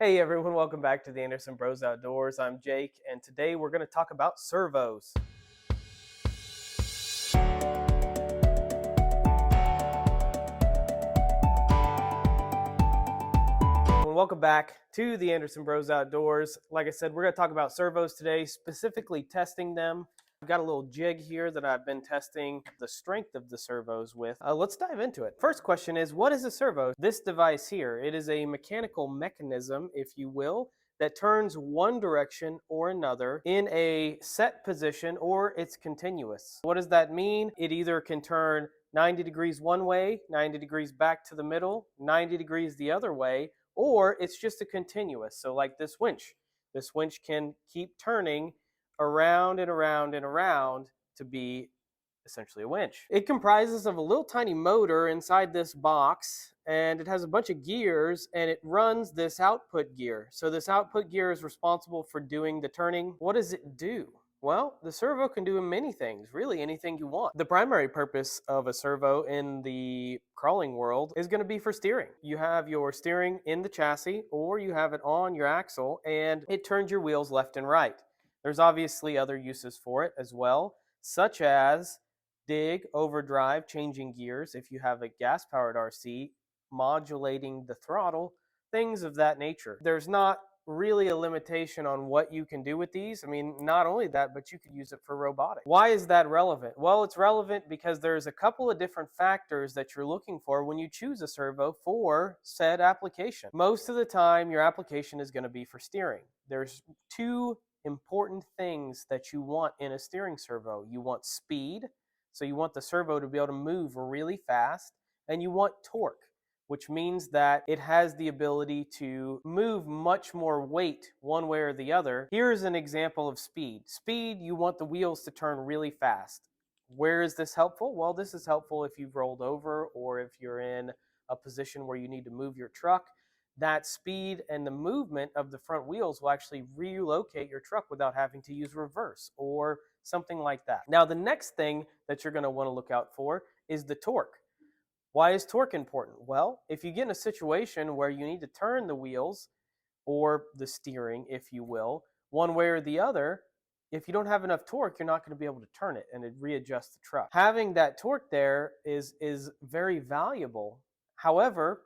Hey everyone, welcome back to the Anderson Bros Outdoors. I'm Jake, and today we're going to talk about servos. And welcome back to the Anderson Bros Outdoors. Like I said, we're going to talk about servos today, specifically testing them. I've got a little jig here that I've been testing the strength of the servos with. Let's dive into it. First question is, what is a servo? This device here, it is a mechanical mechanism, if you will, that turns one direction or another in a set position, or it's continuous. What does that mean? It either can turn 90 degrees one way, 90 degrees back to the middle, 90 degrees the other way, or it's just a continuous. So like this winch. This winch can keep turning around and around and around to be essentially a winch. It comprises of a little tiny motor inside this box, and it has a bunch of gears, and it runs this output gear. So this output gear is responsible for doing the turning. What does it do? Well, the servo can do many things, really anything you want. The primary purpose of a servo in the crawling world is going to be for steering. You have your steering in the chassis, or you have it on your axle, and it turns your wheels left and right. There's obviously other uses for it as well, such as dig, overdrive, changing gears if you have a gas-powered RC, modulating the throttle, things of that nature. There's not really a limitation on what you can do with these. I mean, not only that, but you could use it for robotics. Why is that relevant? Well, it's relevant because there's a couple of different factors that you're looking for when you choose a servo for said application. Most of the time, your application is going to be for steering. There's two important things that you want in a steering servo. You want speed, so you want the servo to be able to move really fast, and you want torque, which means that it has the ability to move much more weight one way or the other. Here's an example of speed. Speed, you want the wheels to turn really fast. Where is this helpful? Well, this is helpful if you've rolled over or if you're in a position where you need to move your truck. That speed and the movement of the front wheels will actually relocate your truck without having to use reverse or something like that. Now, the next thing that you're going to want to look out for is the torque. Why is torque important? Well, if you get in a situation where you need to turn the wheels or the steering, if you will, one way or the other, if you don't have enough torque, you're not going to be able to turn it and it readjust the truck. Having that torque there is very valuable. However,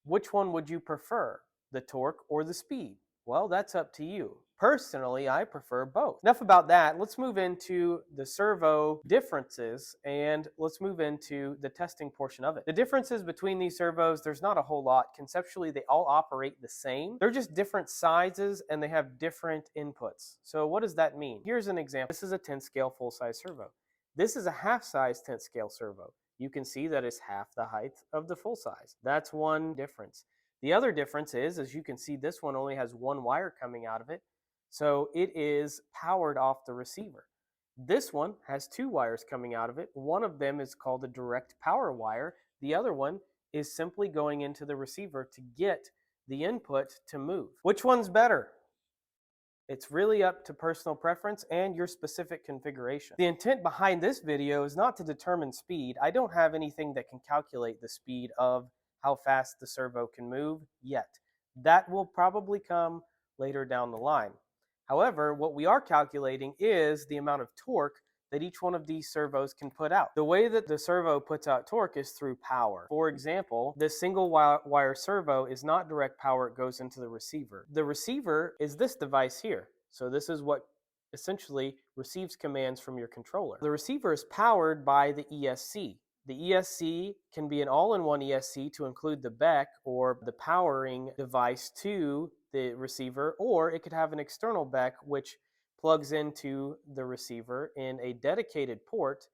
which one would you prefer, the torque or the speed? Well, that's up to you. Personally, I prefer both. Enough about that. Let's move into the servo differences, and let's move into the testing portion of it. The differences between these servos, there's not a whole lot. Conceptually, they all operate the same. They're just different sizes, and they have different inputs. So what does that mean? Here's an example. This is a 10 scale full-size servo. This is a half-size 10 scale servo. You can see that it's half the height of the full size. That's one difference. The other difference is, as you can see, this one only has one wire coming out of it, so it is powered off the receiver. This one has two wires coming out of it. One of them is called a direct power wire. The other one is simply going into the receiver to get the input to move. Which one's better? It's really up to personal preference and your specific configuration. The intent behind this video is not to determine speed. I don't have anything that can calculate the speed of how fast the servo can move yet. That will probably come later down the line. However, what we are calculating is the amount of torque that each one of these servos can put out. The way that the servo puts out torque is through power. For example, this single wire servo is not direct power, it goes into the receiver. The receiver is this device here. So this is what essentially receives commands from your controller. The receiver is powered by the ESC. The ESC can be an all-in-one ESC to include the BEC or the powering device to the receiver, or it could have an external BEC which plugs into the receiver in a dedicated port,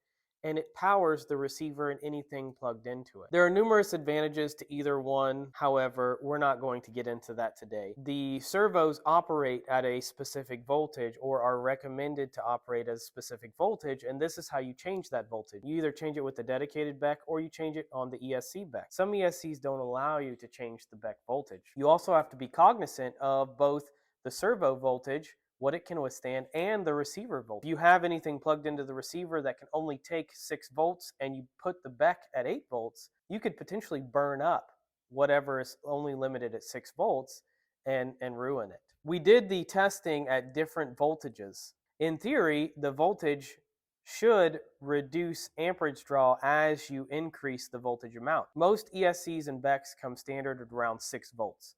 and it powers the receiver and anything plugged into it. There are numerous advantages to either one. However, we're not going to get into that today. The servos operate at a specific voltage or are recommended to operate at a specific voltage, and this is how you change that voltage. You either change it with the dedicated BEC or you change it on the ESC BEC. Some ESCs don't allow you to change the BEC voltage. You also have to be cognizant of both the servo voltage, what it can withstand, and the receiver voltage. If you have anything plugged into the receiver that can only take 6 volts and you put the BEC at 8 volts, you could potentially burn up whatever is only limited at 6 volts and ruin it. We did the testing at different voltages. In theory, the voltage should reduce amperage draw as you increase the voltage amount. Most ESCs and BECs come standard at around 6 volts.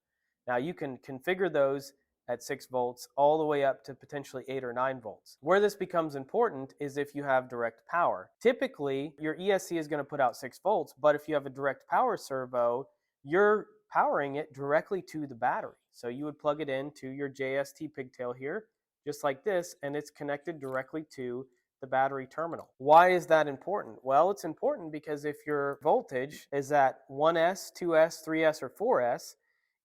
Now you can configure those at 6 volts all the way up to potentially 8 or 9 volts. Where this becomes important is if you have direct power. Typically, your ESC is going to put out 6 volts, but if you have a direct power servo, you're powering it directly to the battery. So you would plug it into your JST pigtail here, just like this, and it's connected directly to the battery terminal. Why is that important? Well, it's important because if your voltage is at 1S, 2S, 3S, or 4S,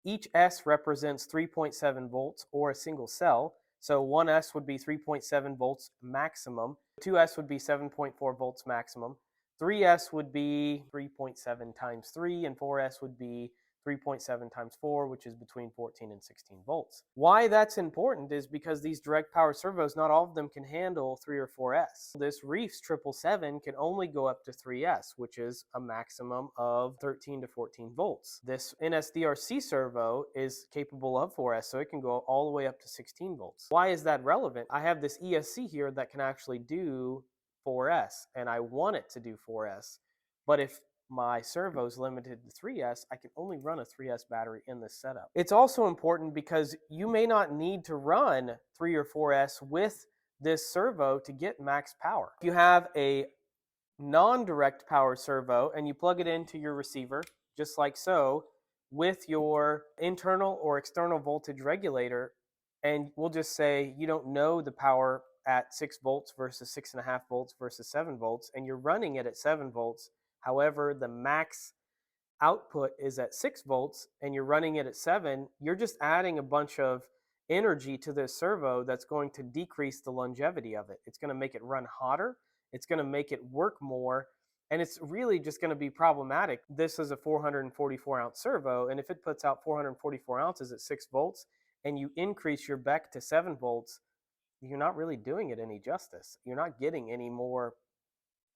each S represents 3.7 volts or a single cell. So 1S would be 3.7 volts maximum, 2S would be 7.4 volts maximum, 3S would be 3.7 times 3, and 4S would be 3.7 times 4, which is between 14 and 16 volts. Why that's important is because these direct power servos, not all of them can handle 3 or 4S. This Reef's 777 can only go up to 3S, which is a maximum of 13 to 14 volts. This NSDRC servo is capable of 4S, so it can go all the way up to 16 volts. Why is that relevant? I have this ESC here that can actually do 4S, and I want it to do 4S. But if my servo is limited to 3S, I can only run a 3S battery in this setup. It's also important because you may not need to run 3 or 4S with this servo to get max power. If you have a non-direct power servo and you plug it into your receiver, just like so, with your internal or external voltage regulator, and we'll just say you don't know the power at 6 volts versus 6.5 volts versus 7 volts, and you're running it at 7 volts. However, the max output is at 6 volts and you're running it at 7, you're just adding a bunch of energy to this servo that's going to decrease the longevity of it. It's going to make it run hotter, it's going to make it work more, and it's really just going to be problematic. This is a 444 ounce servo, and if it puts out 444 ounces at 6 volts and you increase your BEC to 7 volts, you're not really doing it any justice. You're not getting any more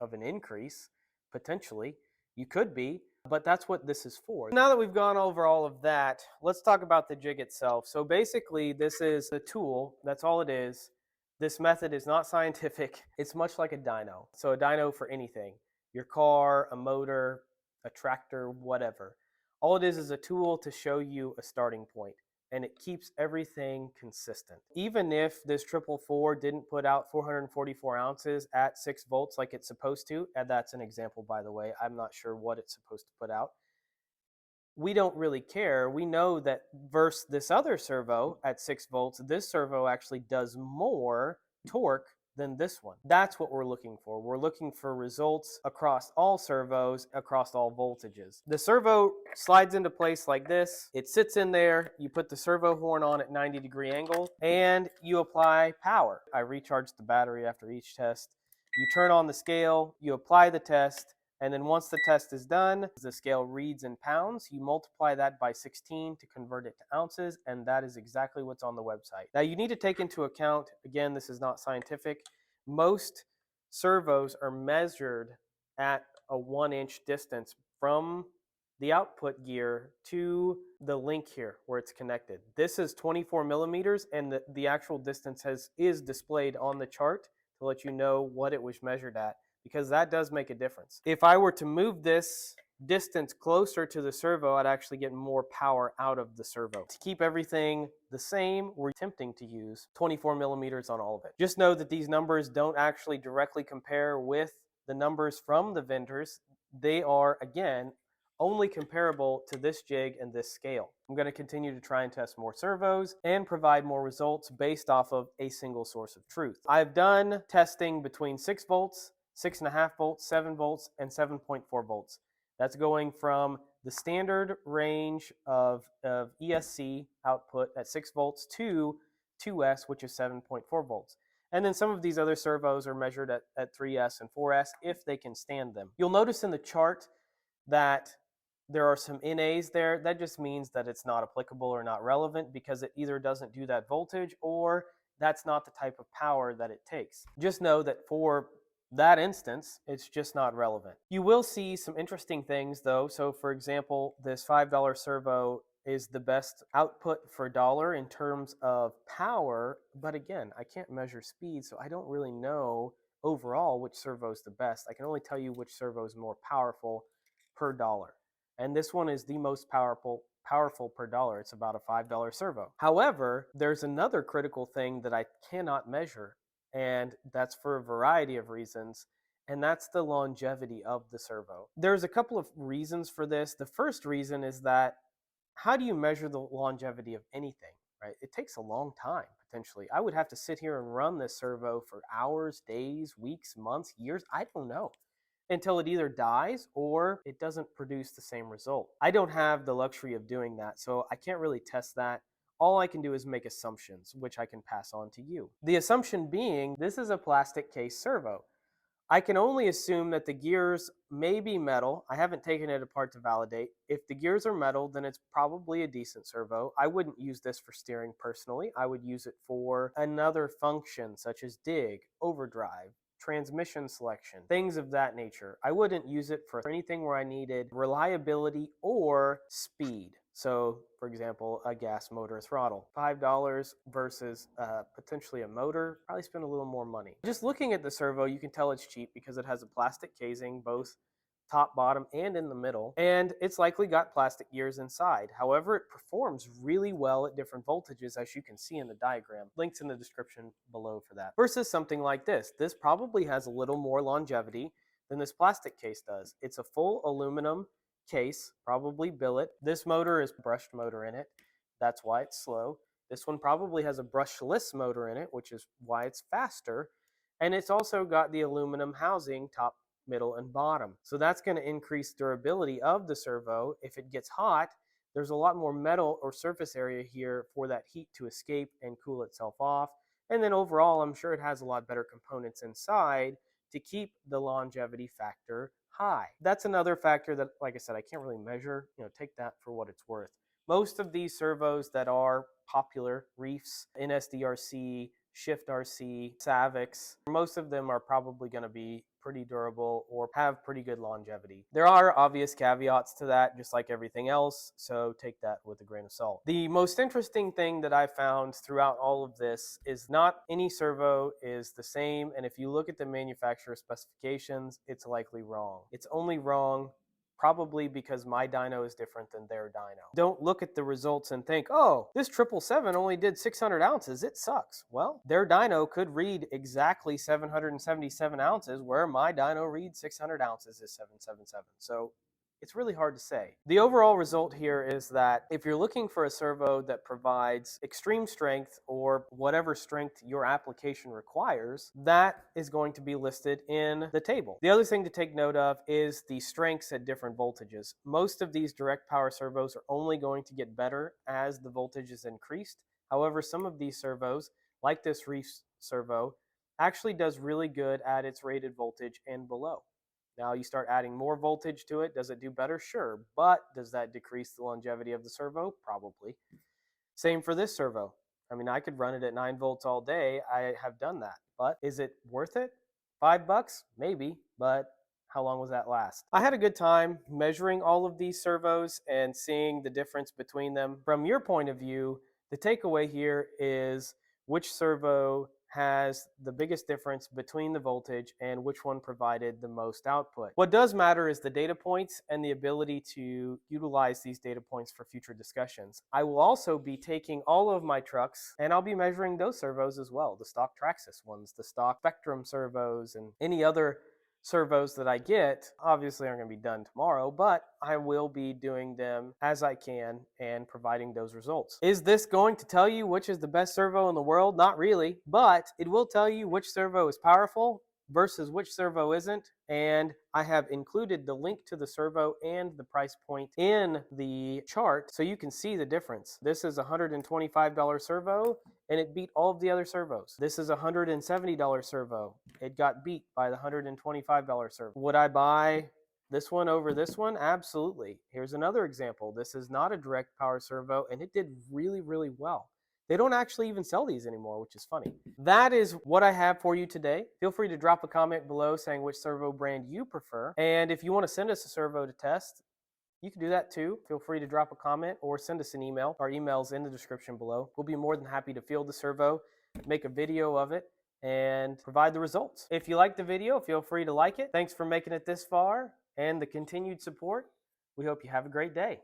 of an increase. Potentially, you could be, but that's what this is for. Now that we've gone over all of that, let's talk about the jig itself. So basically, this is a tool. That's all it is. This method is not scientific. It's much like a dyno. So a dyno for anything, your car, a motor, a tractor, whatever. All it is a tool to show you a starting point, and it keeps everything consistent. Even if this 444 didn't put out 444 ounces at 6 volts like it's supposed to, and that's an example, by the way, I'm not sure what it's supposed to put out, we don't really care. We know that versus this other servo at 6 volts, this servo actually does more torque than this one. That's what we're looking for. We're looking for results across all servos, across all voltages. The servo slides into place like this. It sits in there. You put the servo horn on at 90-degree angle, and you apply power. I recharge the battery after each test. You turn on the scale, you apply the test, and then once the test is done, the scale reads in pounds. You multiply that by 16 to convert it to ounces, and that is exactly what's on the website. Now you need to take into account, again, this is not scientific, most servos are measured at a 1-inch distance from the output gear to the link here where it's connected. This is 24 millimeters, and the actual distance is displayed on the chart to let you know what it was measured at, because that does make a difference. If I were to move this distance closer to the servo, I'd actually get more power out of the servo. To keep everything the same, we're attempting to use 24 millimeters on all of it. Just know that these numbers don't actually directly compare with the numbers from the vendors. They are, again, only comparable to this jig and this scale. I'm going to continue to try and test more servos and provide more results based off of a single source of truth. I've done testing between 6 volts, 6.5 volts, 7 volts, and 7.4 volts. That's going from the standard range of ESC output at 6 volts to 2S, which is 7.4 volts. And then some of these other servos are measured at 3S and 4S if they can stand them. You'll notice in the chart that there are some NAs there. That just means that it's not applicable or not relevant because it either doesn't do that voltage or that's not the type of power that it takes. Just know that for that instance, it's just not relevant. You will see some interesting things though. So for example, this $5 servo is the best output for dollar in terms of power, but again, I can't measure speed, so I don't really know overall which servo is the best. I can only tell you which servo is more powerful per dollar. And this one is the most powerful per dollar. It's about a $5 servo. However, there's another critical thing that I cannot measure, and that's for a variety of reasons, and that's the longevity of the servo. There's a couple of reasons for this. The first reason is that how do you measure the longevity of anything, right? It takes a long time, potentially. I would have to sit here and run this servo for hours, days, weeks, months, years, I don't know, until it either dies or it doesn't produce the same result. I don't have the luxury of doing that, so I can't really test that. All I can do is make assumptions, which I can pass on to you. The assumption being, this is a plastic case servo. I can only assume that the gears may be metal. I haven't taken it apart to validate. If the gears are metal, then it's probably a decent servo. I wouldn't use this for steering personally. I would use it for another function such as dig, overdrive, transmission selection, things of that nature. I wouldn't use it for anything where I needed reliability or speed. So, for example, a gas motor throttle. $5 versus potentially a motor, probably spend a little more money. Just looking at the servo, you can tell it's cheap because it has a plastic casing, both top, bottom, and in the middle, and it's likely got plastic gears inside. However, it performs really well at different voltages, as you can see in the diagram. Links in the description below for that. Versus something like this. This probably has a little more longevity than this plastic case does. It's a full aluminum case, probably billet. This motor is brushed motor in it. That's why it's slow. This one probably has a brushless motor in it, which is why it's faster. And it's also got the aluminum housing, top, middle, and bottom. So that's going to increase durability of the servo. If it gets hot, there's a lot more metal or surface area here for that heat to escape and cool itself off. And then overall, I'm sure it has a lot better components inside to keep the longevity factor high. That's another factor that, like I said, I can't really measure. Take that for what it's worth. Most of these servos that are popular, Reefs, NSDRC, Shift RC, Savix, most of them are probably going to be pretty durable or have pretty good longevity. There are obvious caveats to that, just like everything else, so take that with a grain of salt. The most interesting thing that I found throughout all of this is not any servo is the same, and if you look at the manufacturer specifications, it's likely wrong. It's only wrong probably because my dyno is different than their dyno. Don't look at the results and think, oh, this 777 only did 600 ounces, it sucks. Well, their dyno could read exactly 777 ounces, where my dyno reads 600 ounces is 777. So it's really hard to say. The overall result here is that if you're looking for a servo that provides extreme strength or whatever strength your application requires, that is going to be listed in the table. The other thing to take note of is the strengths at different voltages. Most of these direct power servos are only going to get better as the voltage is increased. However, some of these servos, like this Reef servo, actually does really good at its rated voltage and below. Now you start adding more voltage to it. Does it do better? Sure. But does that decrease the longevity of the servo? Probably. Same for this servo. I mean, I could run it at 9 volts all day. I have done that. But is it worth it? $5? Maybe. But how long was that last? I had a good time measuring all of these servos and seeing the difference between them. From your point of view, the takeaway here is which servo has the biggest difference between the voltage and which one provided the most output. What does matter is the data points and the ability to utilize these data points for future discussions. I will also be taking all of my trucks and I'll be measuring those servos as well, the stock Traxxas ones, the stock Spectrum servos, and any other servos that I get. Obviously aren't going to be done tomorrow, but I will be doing them as I can and providing those results. Is this going to tell you which is the best servo in the world? Not really, but it will tell you which servo is powerful versus which servo isn't, and I have included the link to the servo and the price point in the chart so you can see the difference. This is a $125 servo and it beat all of the other servos. This is a $170 servo. It got beat by the $125 servo. Would I buy this one over this one? Absolutely. Here's another example. This is not a direct power servo and it did really, really well. They don't actually even sell these anymore, which is funny. That is what I have for you today. Feel free to drop a comment below saying which servo brand you prefer. And if you want to send us a servo to test, you can do that too. Feel free to drop a comment or send us an email. Our email's in the description below. We'll be more than happy to field the servo, make a video of it, and provide the results. If you like the video, feel free to like it. Thanks for making it this far and the continued support. We hope you have a great day.